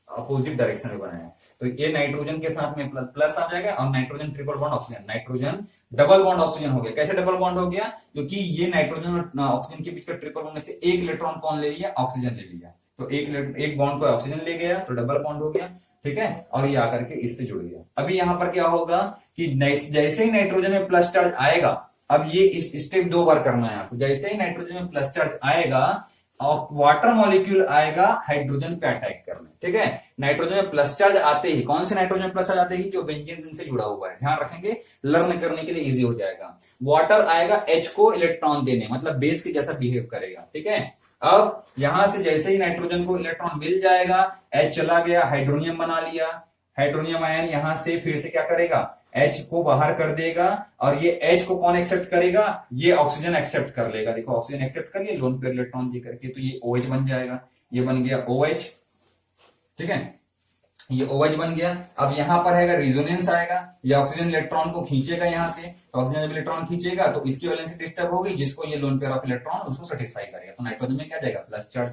अपोजिट डायरेक्शन में बनाया है। तो ये नाइट्रोजन के साथ में प्लस आ जाएगा और nitrogen triple bond oxygen, nitrogen double bond oxygen हो गया। कैसे डबल बॉन्ड हो गया? क्योंकि ये नाइट्रोजन और ऑक्सीजन के बीच का ट्रिपल बॉन्ड में से एक इलेक्ट्रॉन कौन ले लिया? ऑक्सीजन ले लिया। तो एक बॉन्ड को ऑक्सीजन ले गया तो डबल बॉन्ड हो गया, ठीक है, और ये आकर के इससे जुड़ गया। अभी यहां पर क्या होगा कि जैसे ही नाइट्रोजन में प्लस चार्ज आएगा, अब ये इस स्टेप 2 बार करना है आपको। जैसे ही नाइट्रोजन में प्लस चार्ज आएगा और वाटर मॉलिक्यूल आएगा हाइड्रोजन पे अटैक करने, ठीक है। नाइट्रोजन में प्लस चार्ज आते ही, कौन से नाइट्रोजन में प्लस चार्ज आते ही? जो बेंजीन रिंग से जुड़ा हुआ है, ध्यान रखेंगे, लर्न करने के लिए इजी हो जाएगा। वाटर आएगा H को इलेक्ट्रॉन देने, मतलब बेस के जैसा बिहेव करेगा, ठीक है। अब यहां से जैसे ही नाइट्रोजन को इलेक्ट्रॉन मिल जाएगा, H चला गया, हाइड्रोनियम बना लिया, हाइड्रोनियम आयन यहां से फिर से क्या करेगा? H को बाहर कर देगा और ये H को कौन एक्सेप्ट करेगा? ये ऑक्सीजन एक्सेप्ट कर लेगा। देखो ऑक्सीजन एक्सेप्ट कर लिया लोन पेयर इलेक्ट्रॉन दे करके, तो ये OH बन जाएगा, ये बन गया OH, ठीक है, ये OH बन गया। अब यहां पर है रिजोनेंस आएगा, ये ऑक्सीजन इलेक्ट्रॉन को खींचेगा यहां से, ऑक्सीजन जब इलेक्ट्रॉन खींचेगा तो इसकी वैलेंसी डिस्टर्ब होगी, जिसको ये लोन पेयर ऑफ इलेक्ट्रॉन उसको सेटिस्फाई करेगा। तो नाइट्रोजन में क्या जाएगा? Plus charge.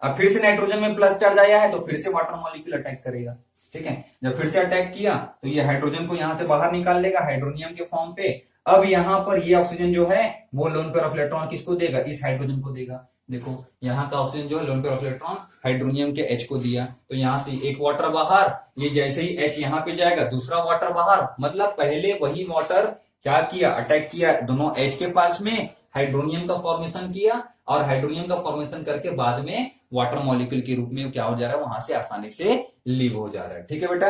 अब फिर से नाइट्रोजन में प्लस चार्ज आया है तो फिर से वाटर मॉलिक्यूल अटैक करेगा, ठीक है। जब फिर से अटैक किया तो ये हाइड्रोजन को यहां से बाहर निकाल लेगा हाइड्रोनियम के फॉर्म पे। अब यहां पर ये ऑक्सीजन जो है वो लोन पेयर ऑफ इलेक्ट्रॉन किसको देगा? इस हाइड्रोजन को देगा। देखो यहाँ का ऑक्सीजन जो है loan pair of electron hydronium के H को दिया, तो यहां से एक वाटर बाहर, ये जैसे ही H यहां पे जाएगा दूसरा वाटर बाहर, मतलब पहले वही वाटर क्या किया? अटैक किया दोनों H के पास में, हाइड्रोनियम का फॉर्मेशन किया और हाइड्रोनियम का फॉर्मेशन करके बाद में वाटर मॉलिक्यूल के रूप में क्या हो जा रहा है? वहां से आसानी से लीव हो जा रहा है, ठीक है बेटा,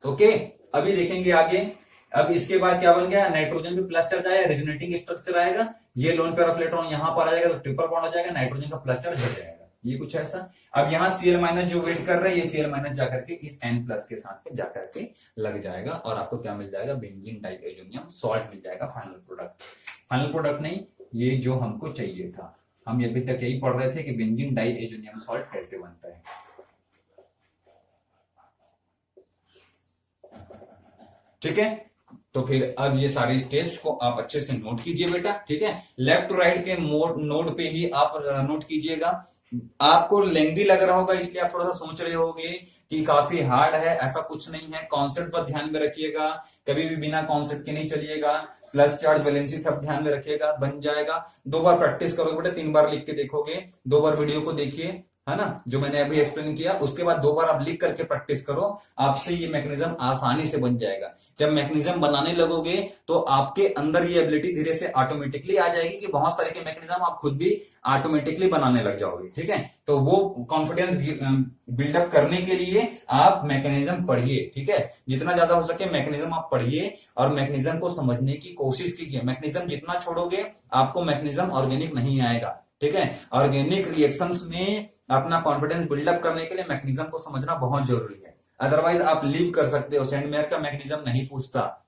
ओके। अभी देखेंगे आगे। अब इसके बाद क्या बन गया? नाइट्रोजन पे प्लस चार्ज आया, रेजोनेटिंग स्ट्रक्चर आएगा, ये लोन पेयर ऑफ इलेक्ट्रॉन यहां पर आ जाएगा तो ट्रिपल बॉन्ड हो जाएगा, नाइट्रोजन का प्लस चार्ज हट जाएगा, ये कुछ ऐसा। अब यहाँ Cl माइनस जो वेट कर रहे हैं, ये Cl माइनस जाकर के इस N प्लस के साथ में जाकर के लग जाएगा और आपको क्या मिल जाएगा? बेंजीन डाइएजोनियम सॉल्ट मिल जाएगा, फाइनल प्रोडक्ट। फाइनल प्रोडक्ट नहीं, ये जो हमको चाहिए था, हम अभी तक यही पढ़ रहे थे कि बेंजीन डाइएजोनियम सॉल्ट कैसे बनता है, ठीक है। तो फिर अब ये सारे स्टेप्स को आप अच्छे से नोट कीजिए बेटा, ठीक है। लेफ्ट टू राइट के नोड पे ही आप नोट कीजिएगा। आपको लेंदी लग रहा होगा इसलिए आप थोड़ा सा सोच रहे होगे कि काफी हार्ड है, ऐसा कुछ नहीं है। कॉन्सेप्ट पर ध्यान में रखिएगा, कभी भी बिना कॉन्सेप्ट के नहीं चलिएगा। प्लस चार्ज वैलेंसी सब ध्यान में रखिएगा, बन जाएगा। 2 बार प्रैक्टिस करोगे बेटा, 3 बार लिख के देखोगे, 2 बार वीडियो को देखिए, है ना, जो मैंने अभी एक्सप्लेन किया, उसके बाद 2 बार आप लिख करके प्रैक्टिस करो, आपसे ये मैकेनिज्म आसानी से बन जाएगा। जब मैकेनिज्म बनाने लगोगे तो आपके अंदर ये एबिलिटी धीरे से ऑटोमेटिकली आ जाएगी कि बहुत सारे के मैकेनिज्म आप खुद भी ऑटोमेटिकली बनाने लग जाओगे, ठीक है। तो वो कॉन्फिडेंस बिल्डअप करने के लिए आप मैकेनिज्म पढ़िए, ठीक है। जितना ज्यादा हो सके मैकेनिज्म आप पढ़िए और मैकेनिज्म को समझने की कोशिश कीजिए। मैकेनिज्म जितना छोड़ोगे आपको मैकेनिज्म ऑर्गेनिक नहीं आएगा, ठीक है। ऑर्गेनिक रिएक्शंस में अपना कॉन्फिडेंस बिल्डअप करने के लिए मैकेनिज्म को समझना बहुत जरूरी है। अदरवाइज आप लीव कर सकते हो, सेंट मेयर का मैकेनिज्म नहीं पूछता,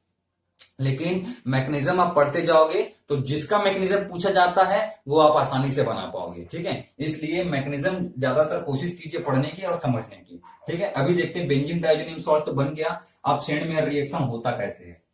लेकिन मैकेनिज्म आप पढ़ते जाओगे तो जिसका मैकेनिज्म पूछा जाता है वो आप आसानी से बना पाओगे, ठीक है। इसलिए मैकेनिज्म ज्यादातर कोशिश कीजिए पढ़ने की और समझने की, ठीक है। अभी देखते हैं बेंजीन डाइएजोनियम सॉल्ट तो बन गया, अब सेंट मेयर रिएक्शन होता कैसे है।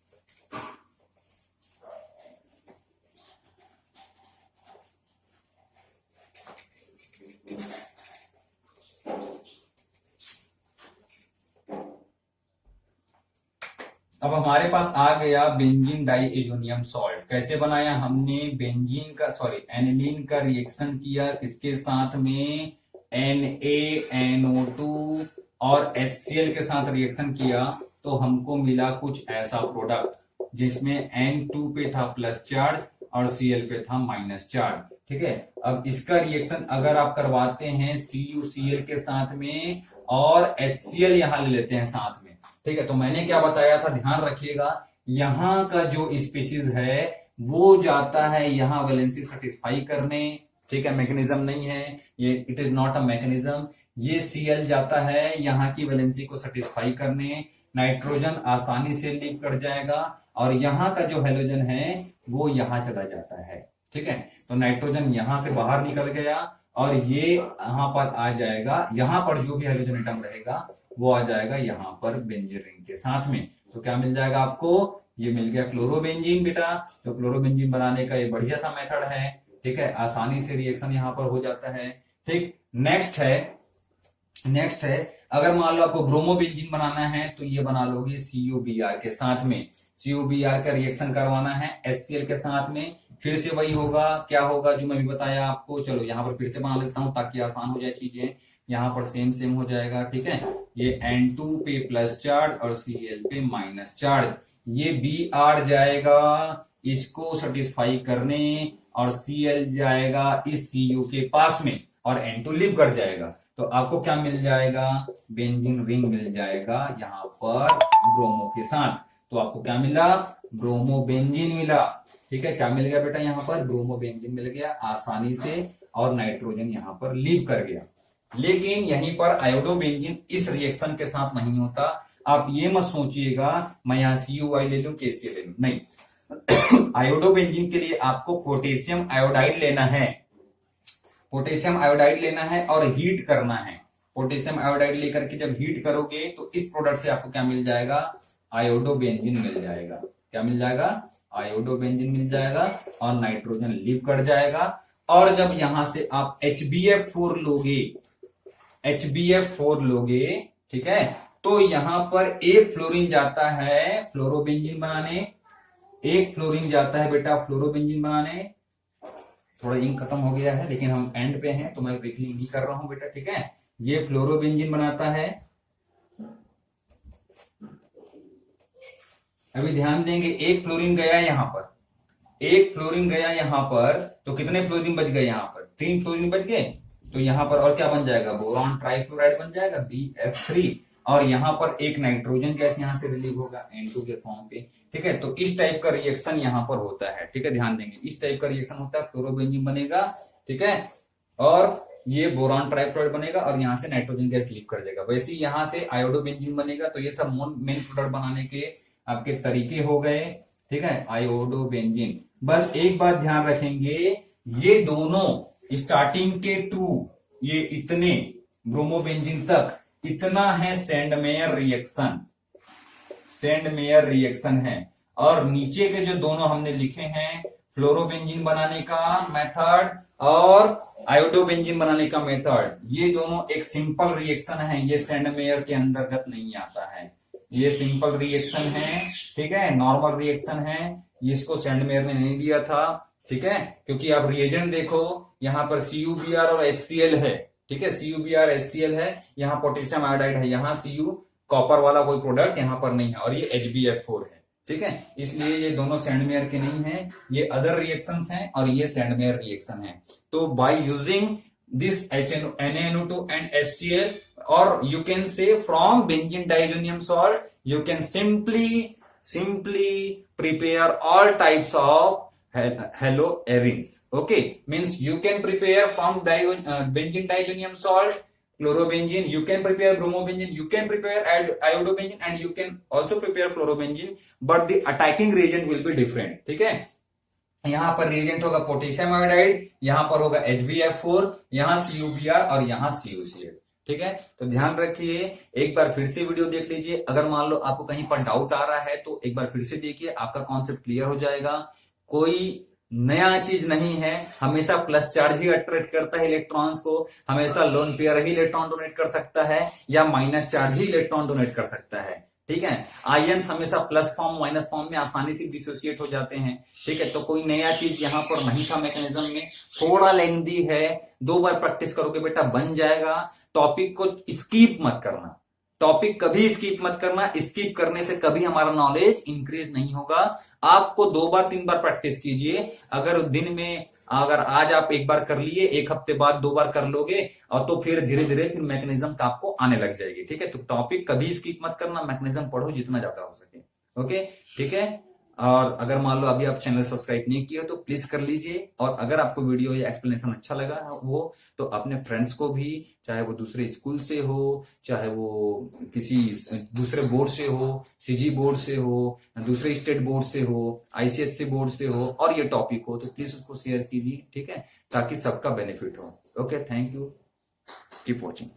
अब हमारे पास आ गया बेंजीन डाइएजोनियम सॉल्ट। कैसे बनाया हमने? बेंजीन का एनिलीन का रिएक्शन किया, इसके साथ में NaNO2 और HCl के साथ रिएक्शन किया, तो हमको मिला कुछ ऐसा प्रोडक्ट जिसमें N2 पे था प्लस चार्ज और Cl पे था माइनस चार्ज, ठीक है। अब इसका रिएक्शन अगर आप करवाते हैं CuCl के साथ में और HCl यहां ले लेते हैं साथ में, ठीक है। तो मैंने क्या बताया था, ध्यान रखिएगा, यहां का जो स्पीशीज है वो जाता है यहां वैलेंसी सेटिस्फाई करने, ठीक है। मैकेनिज्म नहीं है ये, it is not a mechanism. ये Cl जाता है यहां की वैलेंसी को सेटिस्फाई करने, नाइट्रोजन आसानी से लीव कर जाएगा और यहां का जो हैलोजन है वो यहां चला जाता है, ठीक है। तो नाइट्रोजन यहां से बाहर निकल गया और ये यहां पर आ जाएगा, यहां पर जो भी हैलोजन एटम रहेगा वो आ जाएगा यहाँ पर बेंजीन रिंग के साथ में। तो क्या मिल जाएगा आपको, ये मिल गया क्लोरोबेंजीन बेटा। तो क्लोरोबेंजीन बनाने का ये बढ़िया सा मेथड है, ठीक है, आसानी से रिएक्शन यहाँ पर हो जाता है। ठीक, नेक्स्ट है अगर मान लो आपको ब्रोमोबेंजीन बनाना है तो ये बना लोगे CuBr के साथ में। CuBr का रिएक्शन करवाना है HCl के साथ में। फिर से वही होगा, क्या होगा जो मैं भी बताया आपको। चलो यहाँ पर फिर से बना लेता हूं ताकि आसान हो जाए चीजें। यहाँ पर सेम हो जाएगा, ठीक है। ये N2 पे प्लस चार्ज और Cl पे माइनस चार्ज, ये Br जाएगा इसको सेटिस्फाई करने और Cl जाएगा इस Cu के पास में और N2 लीव कर जाएगा। तो आपको क्या मिल जाएगा, बेंजीन रिंग मिल जाएगा यहाँ पर ब्रोमो के साथ। तो आपको क्या मिला, ब्रोमोबेंजीन मिला। ठीक है, क्या मिल गया बेटा, यहाँ पर ब्रोमोबेंजीन मिल गया आसानी से और नाइट्रोजन यहाँ पर लीव कर गया। लेकिन यहीं पर आयोडोबेंजीन इस रिएक्शन के साथ नहीं होता। आप ये मत सोचिएगा मैं यहाँ CuY ले लूं KCl ले लूं, नहीं। आयोडोबेंजीन के लिए आपको पोटेशियम आयोडाइड लेना है, पोटेशियम आयोडाइड लेना है और हीट करना है। पोटेशियम आयोडाइड लेकर के जब हीट करोगे तो इस प्रोडक्ट से आपको क्या मिल जाएगा, आयोडोबेंजीन मिल जाएगा। क्या मिल जाएगा, आयोडोबेंजीन मिल जाएगा और नाइट्रोजन लीव कर जाएगा। और जब यहां से आप HbF4 लोगे, HbF4 लोगे, ठीक है, तो यहां पर एक फ्लोरीन जाता है फ्लोरोबेंजीन बनाने, एक फ्लोरीन जाता है बेटा फ्लोरोबेंजीन बनाने। थोड़ा इंक खत्म हो गया है लेकिन हम एंड पे हैं तो मैं रिफिलिंग नहीं कर रहा हूं बेटा, ठीक है। ये फ्लोरोबेंजीन बनाता है। अभी ध्यान देंगे, एक फ्लोरीन गया यहां पर, एक फ्लोरीन गया यहां पर, तो कितने फ्लोरीन बच गए यहाँ पर, 3 फ्लोरीन बच गए। तो यहां पर और क्या बन जाएगा, बोरॉन ट्राइक्लोराइड बन जाएगा BF3 और यहां पर एक नाइट्रोजन गैस यहां से रिलीव होगा N2 के फॉर्म पे। ठीक है, तो इस टाइप का रिएक्शन यहां पर होता है। ठीक है, ध्यान देंगे इस टाइप का रिएक्शन होता है, फ्लोरोबेंजीन बनेगा, ठीक है, और ये बोरॉन ट्राइक्लोराइड बनेगा और यहां से नाइट्रोजन गैस लीव कर देगा। वैसे ही यहां से आयोडोबेंजीन बनेगा। तो ये सब मेन प्रोडक्ट बनाने के आपके तरीके हो गए, ठीक है, आयोडोबेंजीन। बस एक बात ध्यान रखेंगे, ये दोनों स्टार्टिंग के 2 ये इतने ब्रोमोबेंजीन तक इतना है सेंडमेयर रिएक्शन, सेंडमेयर रिएक्शन है। और नीचे के जो दोनों हमने लिखे हैं फ्लोरोबेंजीन बनाने का मेथड और आयोडोबेंजीन बनाने का मेथड, ये दोनों एक सिंपल रिएक्शन है, ये सेंडमेयर के अंतर्गत नहीं आता है। ये सिंपल रिएक्शन है, ठीक है, नॉर्मल रिएक्शन है, इसको सेंडमेयर ने नहीं दिया था। ठीक है, क्योंकि आप रिएजेंट देखो यहां पर CuBr और HCl है, ठीक है, CuBr HCl है, यहाँ पोटेशियम आयोडाइड है, यहाँ Cu कॉपर वाला कोई प्रोडक्ट यहाँ पर नहीं है और ये HbF4 है। ठीक है, इसलिए ये दोनों सेंडमेयर के नहीं है, ये अदर रिएक्शंस हैं और ये सेंडमेयर रिएक्शन है। तो by using this NaNO2 and HCl, or you can say from benzene diazonium salt, you can simply prepare all types of haloarenes. Okay, means you can prepare from benzene diazonium salt, chlorobenzene, you can prepare bromobenzene, you can prepare iodobenzene, and you can also prepare fluorobenzene, but the attacking reagent will be different. ठीक है, यहां पर reagent होगा potassium iodide, यहां पर होगा HbF4, यहां CuBr और यहां CuCl। ठीक है, तो ध्यान रखिए, एक बार फिर से वीडियो देख लीजिए। अगर मान लो आपको कहीं पर डाउट आ रहा है तो एक बार फिर से देखिए, आपका कॉन्सेप्ट क्लियर हो जाएगा। कोई नया चीज नहीं है, हमेशा प्लस चार्ज ही अट्रैक्ट करता है इलेक्ट्रॉन्स को, हमेशा लोन पेयर ही इलेक्ट्रॉन डोनेट कर सकता है या माइनस चार्ज ही इलेक्ट्रॉन डोनेट कर सकता है। ठीक है, आयन्स हमेशा प्लस फॉर्म माइनस फॉर्म में आसानी से डिसोसिएट हो जाते हैं। ठीक है, तो कोई नया चीज यहाँ पर नहीं था मैकेनिज्म में, थोड़ा लेंथी है, 2 बार प्रैक्टिस करोगे बेटा बन जाएगा। टॉपिक को स्किप मत करना, टॉपिक कभी स्किप मत करना, स्किप करने से कभी हमारा नॉलेज इंक्रीज नहीं होगा। आपको 2 बार 3 बार प्रैक्टिस कीजिए। अगर दिन में अगर आज आप 1 बार कर लिए, 1 हफ्ते बाद 2 बार कर लोगे और तो फिर धीरे धीरे फिर मैकेनिज्म का आपको आने लग जाएगी। ठीक है, तो टॉपिक कभी स्किप मत करना, मैकेनिज्म पढ़ो जितना ज्यादा हो सके। ओके, ठीक है, और अगर मान लो अभी आप चैनल सब्सक्राइब नहीं किए तो प्लीज कर लीजिए। और अगर आपको वीडियो या एक्सप्लेनेशन अच्छा लगा हो तो अपने फ्रेंड्स को भी, चाहे वो दूसरे स्कूल से हो, चाहे वो किसी दूसरे बोर्ड से हो, CG बोर्ड से हो, दूसरे स्टेट बोर्ड से हो, ICSC बोर्ड से हो और ये टॉपिक हो, तो प्लीज उसको शेयर कीजिए। ठीक है, ताकि सबका बेनिफिट हो। Okay, thank you, keep watching.